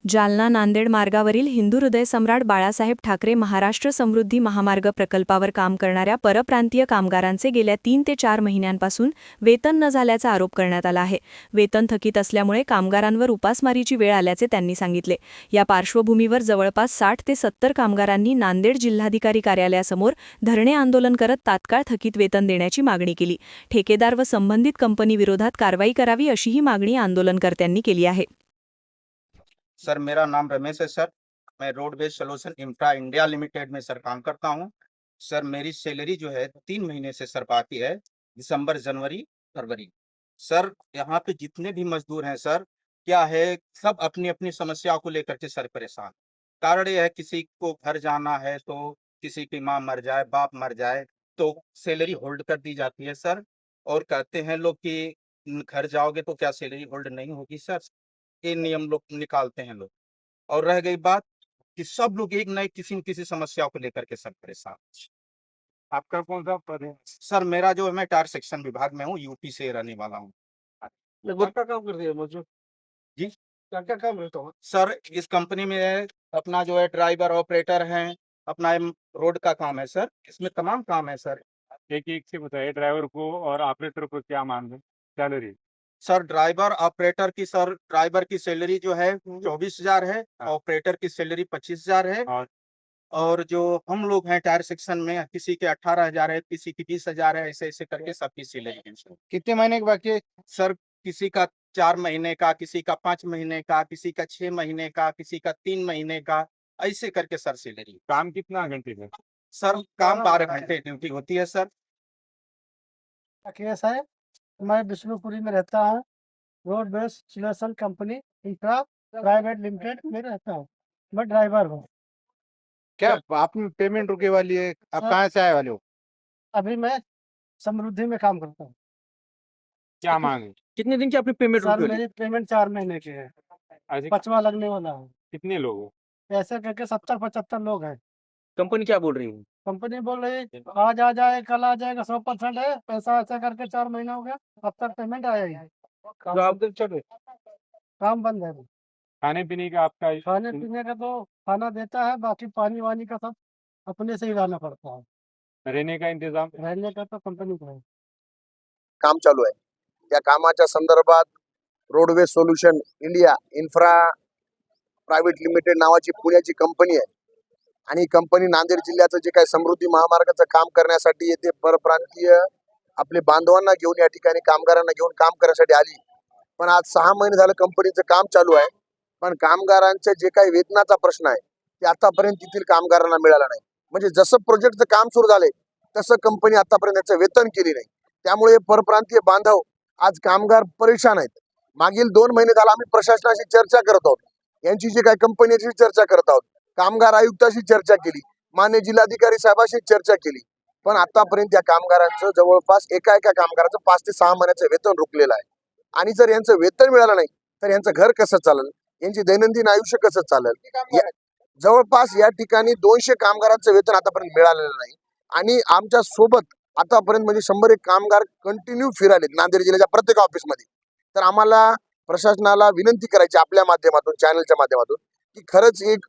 जालना नांदेड मार्गावरील हिंदू हृदय सम्राट बाळासाहेब ठाकरे महाराष्ट्र समृद्धी महामार्ग प्रकल्पावर काम करणाऱ्या परप्रांतीय कामगारांचे गेल्या 3 ते 4 महिन्यांपासून वेतन न झाल्याचा आरोप करण्यात आला आहे। वेतन थकीत असल्यामुळे कामगारांवर उपासमारीची वेळ आल्याचे त्यांनी सांगितले। या पार्श्वभूमीवर जवळपास 60 ते 70 कामगारांनी नांदेड जिल्हाधिकारी कार्यालयासमोर धरणे आंदोलन करत तात्काळ थकीत वेतन देण्याची मागणी केली। ठेकेदार व संबंधित कंपनीविरोधात कारवाई करावी अशीही मागणी आंदोलनकर्त्यांनी केली आहे। सर, मेरा नाम रमेश है सर। मैं roadways solution infra India limited में सर काम करता हूं। सर, मेरी सैलरी जो है 3 महीने से सर बाकी है, दिसंबर, जनवरी, फरवरी। सर, यहाँ पे जितने भी मजदूर हैं सर, क्या है, सब अपनी अपनी समस्याओं को लेकर के सर परेशान। कारण ये है, किसी को घर जाना है तो किसी की माँ मर जाए, बाप मर जाए, तो सैलरी होल्ड कर दी जाती है सर। और कहते हैं लोग कि घर जाओगे तो क्या सैलरी होल्ड नहीं होगी सर। ये नियम लोग निकालते हैं लोग। और रह गई बात कि सब लोग एक न किसी न किसी समस्या को लेकर के सब परेशान। आपका कौन सा पद है? सर, मेरा जो है, मैं टायर सेक्शन विभाग में हूँ, यूपी से रहने वाला हूँ। लगभग क्या काम करते हैं मजदूर? जी, क्या क्या काम रहता है? सर, इस कंपनी में है, अपना जो है ड्राइवर ऑपरेटर हैं, अपना रोड का काम है सर, इसमें तमाम काम है सर। एक एक से बताइए, ड्राइवर को और ऑपरेटर को क्या मांग है सैलरी? सर, ड्राइवर की सैलरी जो है 24,000 है, ऑपरेटर की सैलरी 25,000 है। और जो हम लोग हैं टायर सेक्शन में, किसी के 18,000 है, किसी की 20,000 है, ऐसे ऐसे करके सबकी सैलरी है सर। कितने महीने के बाकी है? सर, किसी का 4 महीने का, किसी का 5 महीने का, किसी का 6 महीने का, किसी का 3 महीने का, ऐसे करके सर सैलरी। काम कितना घंटे का? सर, काम 12 घंटे ड्यूटी होती है सर। केस है। मैं विष्णुपुरी में रहता हूँ। Road base solution company infra private limited में रहता हूँ। मैं ड्राइवर हूँ। क्या आपने पेमेंट रुके वाली है? आप हाँ। कहाँ से आए वाले हो? अभी मैं समृद्धि में काम करता हूँ। क्या मांग है? कितने दिन की आपने पेमेंट सर, रुकी वाली? मेरी पेमेंट 4 महीने की है, ऐसे 5वां लगने वाला है। कितने लोग हो? ऐसे करके 70-75 लोग हैं। कंपनी क्या बोल रही है? कंपनी बोल रही है आज आ जाए, कल आ जाएगा, 100% है पैसा। ऐसा करके 4 महीना हो गया, अब तक पेमेंट आया ही नहीं। तो आप चढ़े काम बंद है। खाने पीने का आपका खाने पीने का तो खाना देता है, बाकी पानी वानी का सब अपने से ही लाना पड़ता है। रहने का इंतजाम? रहने का तो कंपनी को है। काम चालू आहे। त्या कामाच्या संदर्भात roadways solution India infra private limited नावाची पुण्याची कंपनी आहे आणि कंपनी नांदेड जिल्ह्याचं जे काही समृद्धी महामार्गाचं काम करण्यासाठी येथे परप्रांतीय आपले बांधवांना घेऊन या ठिकाणी कामगारांना घेऊन काम करण्यासाठी आली। पण आज 6 महिने झालं कंपनीचं काम चालू आहे, पण कामगारांचे जे काही वेतनाचा प्रश्न आहे ते आतापर्यंत तिथील कामगारांना मिळाला नाही। म्हणजे जसं प्रोजेक्टचं काम सुरू झाले तसं कंपनी आतापर्यंत त्याचं वेतन केली नाही। त्यामुळे परप्रांतीय बांधव आज कामगार परेशान आहेत। मागील 2 महिने झाला आम्ही प्रशासनाशी चर्चा करत आहोत, यांची जी काही कंपनीची चर्चा करत आहोत, कामगार आयुक्ताशी चर्चा केली, मान्य जिल्हाधिकारी साहेबांशी चर्चा केली, पण आतापर्यंत या कामगारांचं जवळपास एका कामगाराचं 5 ते 6 महिन्याचं वेतन रुकलेलं आहे। आणि जर यांचं वेतन मिळालं नाही तर यांचं घर कसं चालेल, यांची दैनंदिन आयुष्य कसं चालेल। जवळपास या ठिकाणी 200 कामगारांचं वेतन आतापर्यंत मिळालेलं नाही आणि आमच्या सोबत आतापर्यंत म्हणजे 100 कामगार कंटिन्यू फिरालेत नांदेड जिल्ह्याच्या प्रत्येक ऑफिसमध्ये। तर आम्हाला प्रशासनाला विनंती करायची आपल्या माध्यमातून, चॅनलच्या माध्यमातून, की खरंच एक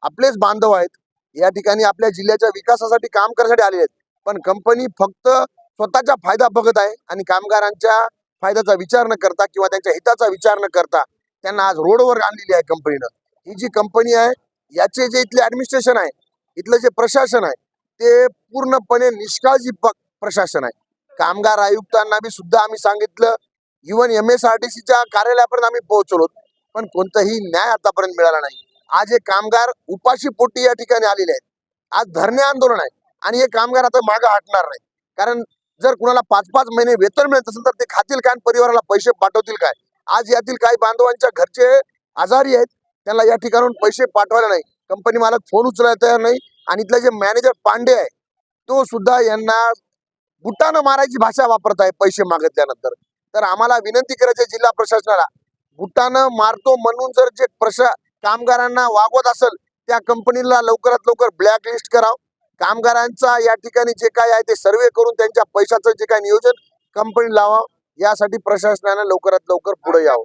आपलेच बांधव आहेत, या ठिकाणी आपल्या जिल्ह्याच्या विकासासाठी काम करण्यासाठी आलेले आहेत, पण कंपनी फक्त स्वतःचा फायदा बघत आहे आणि कामगारांच्या फायद्याचा विचार न करता किंवा त्यांच्या हिताचा विचार न करता त्यांना आज रोडवर आणलेली आहे कंपनीनं। ही जी कंपनी आहे याचे जे इथले ऍडमिनिस्ट्रेशन आहे, इथलं जे प्रशासन आहे ते पूर्णपणे निष्काळजी प्रशासन आहे। कामगार आयुक्तांना बी सुद्धा आम्ही सांगितलं, इव्हन MSRTCच्या कार्यालयापर्यंत आम्ही पोहोचलो, पण कोणताही न्याय आतापर्यंत मिळाला नाही। आज हे कामगार उपाशी पोटी या ठिकाणी आलेले आहेत। आज धरणे आंदोलन आहे आणि हे कामगार आता मागे हटणार नाही, कारण जर कुणाला 5-5 महिने वेतन मिळत असेल तर ते खातील काय, परिवाराला पैसे पाठवतील काय। आज यातील काही बांधवांच्या घरचे आजारी आहेत, त्यांना या ठिकाणून पैसे पाठवायला नाही, कंपनी मालक फोन उचलायला तयार नाही आणि इथला जे मॅनेजर पांडे आहे तो सुद्धा यांना बुटानं मारायची भाषा वापरत आहे पैसे मागितल्यानंतर। तर आम्हाला विनंती करायची जिल्हा प्रशासनाला, बुटानं मारतो म्हणून जर जे कामगारांना वागवत असेल त्या कंपनीला लवकरात लवकर ब्लॅकलिस्ट करावं। कामगारांचा या ठिकाणी जे काय आहे ते सर्वे करून त्यांच्या पैशाचं जे काय नियोजन कंपनी लावावं, यासाठी प्रशासनाने लवकरात लवकर पुढे यावं।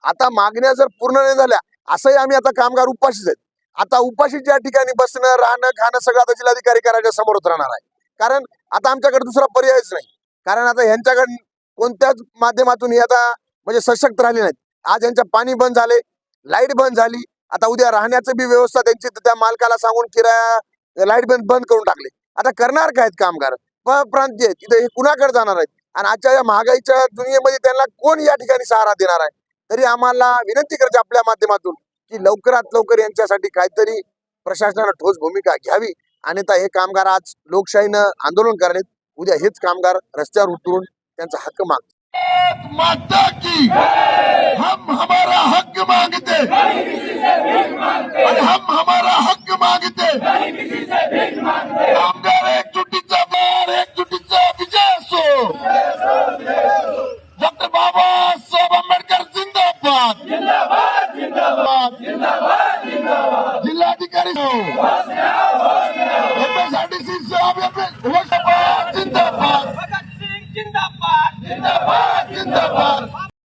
आता मागण्या जर पूर्ण नाही झाल्या, असंही आम्ही आता कामगार उपाशीच आहेत. आता उपाशीच्या ठिकाणी बसणं, राहणं, खाणं सगळं आता जिल्हाधिकारी कार्यालयाच्या समोरच राहणार आहे. कारण आता आमच्याकडे दुसरा पर्यायच नाही. कारण आता ह्यांच्याकडे कोणत्याच माध्यमातून हे आता म्हणजे सशक्त राहिले नाहीत. आज यांच्या पाणी बंद झाले, लाईट बंद झाली. आता उद्या राहण्याचं बी व्यवस्था त्यांची त्या मालकाला सांगून किराया लाईट बंद करून टाकले. आता करणार काय आहेत कामगार? प्रांतीय आहेत, इथे हे कुणाकडे जाणार आहेत? आणि आजच्या या महागाईच्या दुनियेमध्ये त्यांना कोण या ठिकाणी सहारा देणार आहे? तरी आम्हाला विनंती करायची आपल्या माध्यमातून की लवकरात लवकर यांच्यासाठी काहीतरी प्रशासनानं ठोस भूमिका घ्यावी. अन्यथा हे कामगार आज लोकशाहीनं आंदोलन करण्यात, उद्या हेच कामगार रस्त्यावर उतरून त्यांचा हक्क मागतात. माता की हम हमारा हक मांगते और हम हमारा हक मांगते. कामगार एकजुटीचा विजय असो. डॉक्टर बाबासाहेब आंबेडकर जिंदाबाद. जिल्हाधिकारी MSRDC जिंदाबाद. जिंदाबाद. जिंदाबाद.